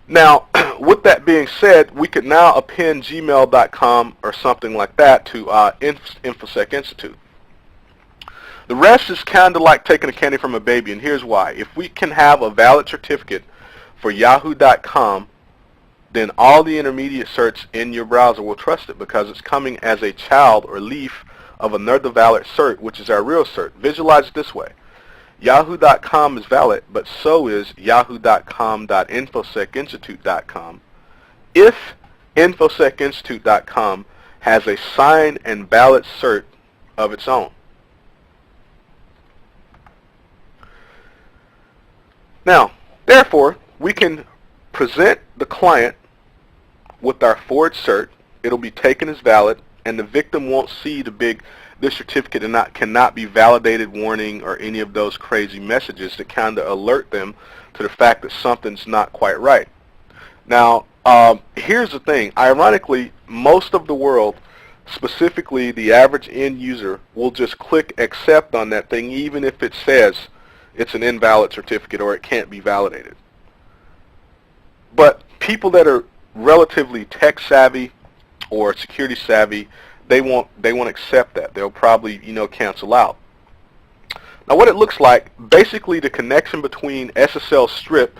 Now, with that being said, we could now append gmail.com or something like that to InfoSec Institute. The rest is kind of like taking a candy from a baby, and here's why. If we can have a valid certificate for yahoo.com, then all the intermediate certs in your browser will trust it because it's coming as a child or leaf of another valid cert, which is our real cert. Visualize it this way. Yahoo.com is valid, but so is yahoo.com.infosecinstitute.com if infosecinstitute.com has a signed and valid cert of its own. Now, therefore, we can present the client with our forward cert. It'll be taken as valid, and the victim won't see this certificate cannot be validated warning or any of those crazy messages that kind of alert them to the fact that something's not quite right. Now, here's the thing. Ironically, most of the world, specifically the average end user, will just click accept on that thing even if it says it's an invalid certificate or it can't be validated. But people that are relatively tech savvy or security savvy, they won't accept that. They'll probably, cancel out. Now what it looks like, basically the connection between SSL strip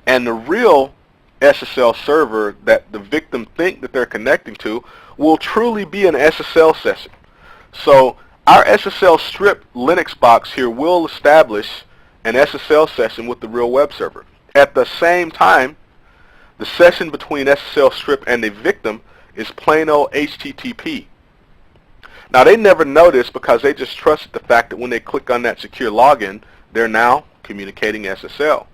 and the real SSL server that the victim think that they're connecting to will truly be an SSL session. So our SSL strip Linux box here will establish an SSL session with the real web server. At the same time, the session between SSL strip and the victim is plain old HTTP. Now they never know this because they just trust the fact that when they click on that secure login, they're now communicating SSL.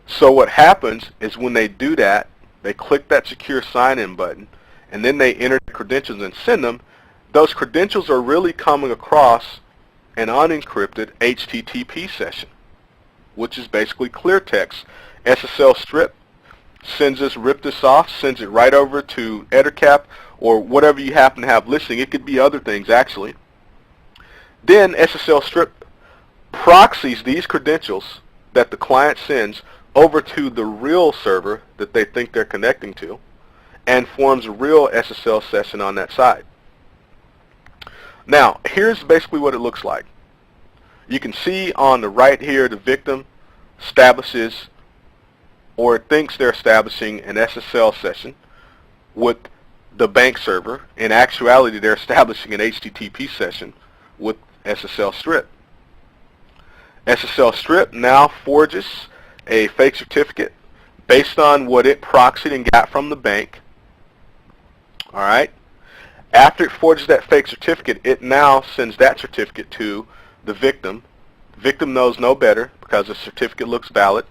So what happens is when they do that, they click that secure sign-in button, and then they enter the credentials and send them. Those credentials are really coming across an unencrypted HTTP session, which is basically clear text. SSL strip sends this, rip this off, sends it right over to Ettercap or whatever you happen to have listening. It could be other things actually. Then SSL strip proxies these credentials that the client sends over to the real server that they think they're connecting to and forms a real SSL session on that side. Now, here's basically what it looks like. You can see on the right here, the victim establishes or thinks they're establishing an SSL session with the bank server. In actuality, they're establishing an HTTP session with SSL strip. SSL strip now forges a fake certificate based on what it proxied and got from the bank. All right. After it forges that fake certificate, it now sends that certificate to the victim. The victim knows no better because the certificate looks valid.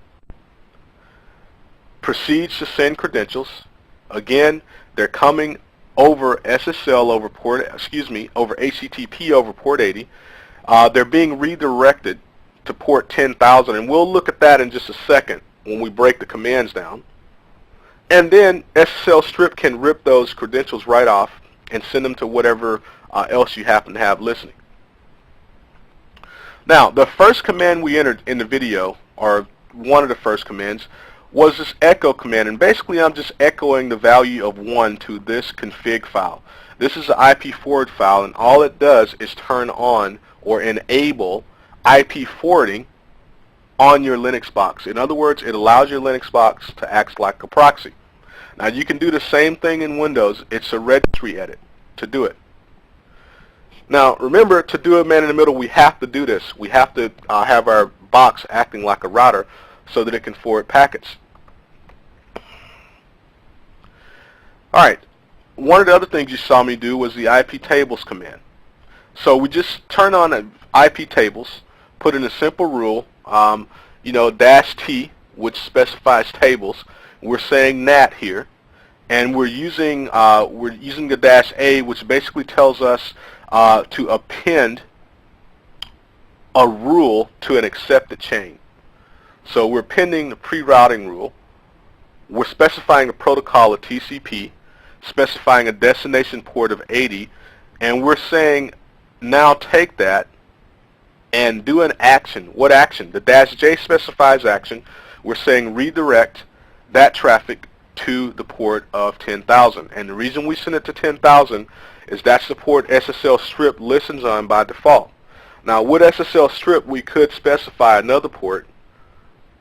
Proceeds to send credentials. Again, they're coming over SSL over over HTTP over port 80. They're being redirected to port 10,000, and we'll look at that in just a second when we break the commands down. And then SSL strip can rip those credentials right off and send them to whatever else you happen to have listening. Now, the first command we entered in the video, or one of the first commands, was this echo command, and basically I'm just echoing the value of 1 to this config file. This is an IP forward file, and all it does is turn on or enable IP forwarding on your Linux box. In other words, it allows your Linux box to act like a proxy. Now you can do the same thing in Windows. It's a registry edit to do it. Now remember, to do a man in the middle, we have to do this. We have to have our box acting like a router so that it can forward packets. Alright, one of the other things you saw me do was the IP tables command. So we just turn on IP tables, put in a simple rule, -T, which specifies tables. We're saying NAT here, and we're using the -A, which basically tells us to append a rule to an accepted chain. So we're appending the pre-routing rule. We're specifying a protocol of TCP, specifying a destination port of 80, and we're saying now take that and do an action. What action? The -J specifies action. We're saying redirect that traffic to the port of 10,000. And the reason we send it to 10,000 is that's the port SSL strip listens on by default. Now with SSL strip we could specify another port.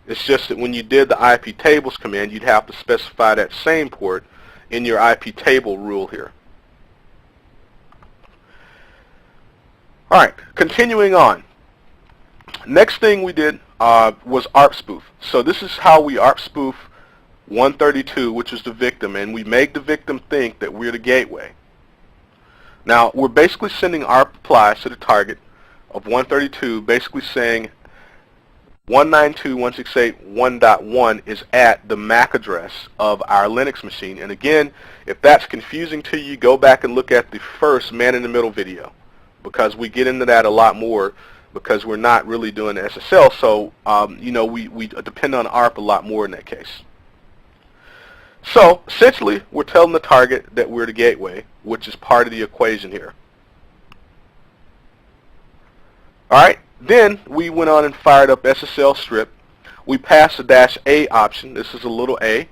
It's just that when you did the IP tables command, you'd have to specify that same port in your IP table rule here. Alright, continuing on. Next thing we did was ARP spoof. So this is how we ARP spoof 132, which is the victim, and we make the victim think that we're the gateway. Now we're basically sending ARP replies to the target of 132, basically saying 192.168.1.1 is at the MAC address of our Linux machine. And again, if that's confusing to you, go back and look at the first man-in-the-middle video, because we get into that a lot more because we're not really doing SSL, so you know, we depend on ARP a lot more in that case. So essentially we're telling the target that we're the gateway, which is part of the equation here. Alright, then we went on and fired up SSL strip. We passed the -A option. This is a little a.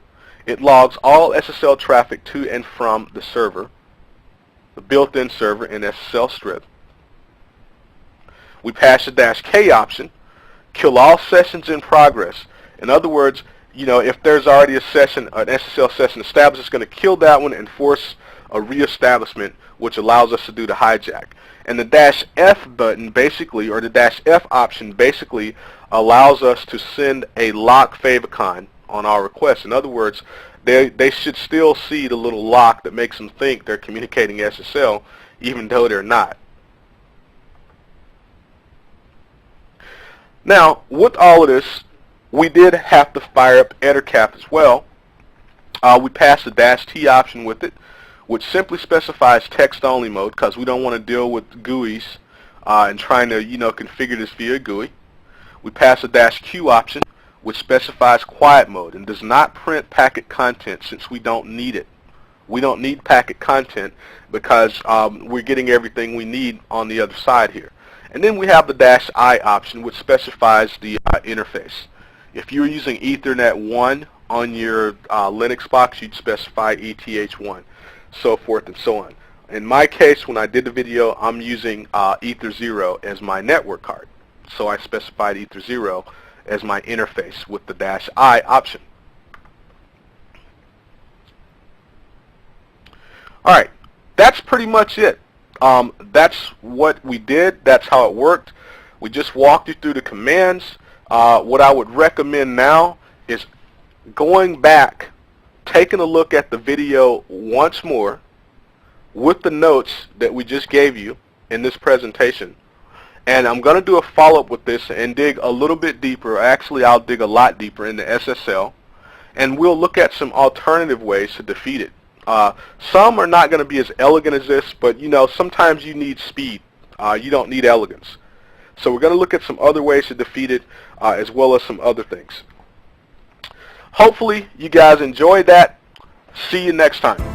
It logs all SSL traffic to and from the server, the built-in server in SSL strip. We passed the -K option, kill all sessions in progress. In other words, you know, if there's already a session, an SSL session established, it's going to kill that one and force a reestablishment, which allows us to do the hijack. And the -F button basically, or the -F option basically allows us to send a lock favicon on our request. In other words, they should still see the little lock that makes them think they're communicating SSL, even though they're not. Now, with all of this, we did have to fire up EtherCap as well. We passed the -T option with it, which simply specifies text-only mode, because we don't want to deal with GUIs and trying to, you know, configure this via GUI. We pass the -Q option, which specifies quiet mode and does not print packet content since we don't need it. We don't need packet content because we're getting everything we need on the other side here. And then we have the -I option, which specifies the interface. If you're using Ethernet 1 on your Linux box, you'd specify ETH1. So forth and so on. In my case, when I did the video, I'm using Ether0 as my network card. So I specified Ether0 as my interface with the -I option. Alright, that's pretty much it. That's what we did. That's how it worked. We just walked you through the commands. What I would recommend now is going back, taking a look at the video once more with the notes that we just gave you in this presentation. And I'm going to do a follow-up with this and dig a little bit deeper. Actually, I'll dig a lot deeper into SSL. And we'll look at some alternative ways to defeat it. Some are not going to be as elegant as this, but you know, sometimes you need speed. You don't need elegance. So we're going to look at some other ways to defeat it, as well as some other things. Hopefully you guys enjoyed that. See you next time.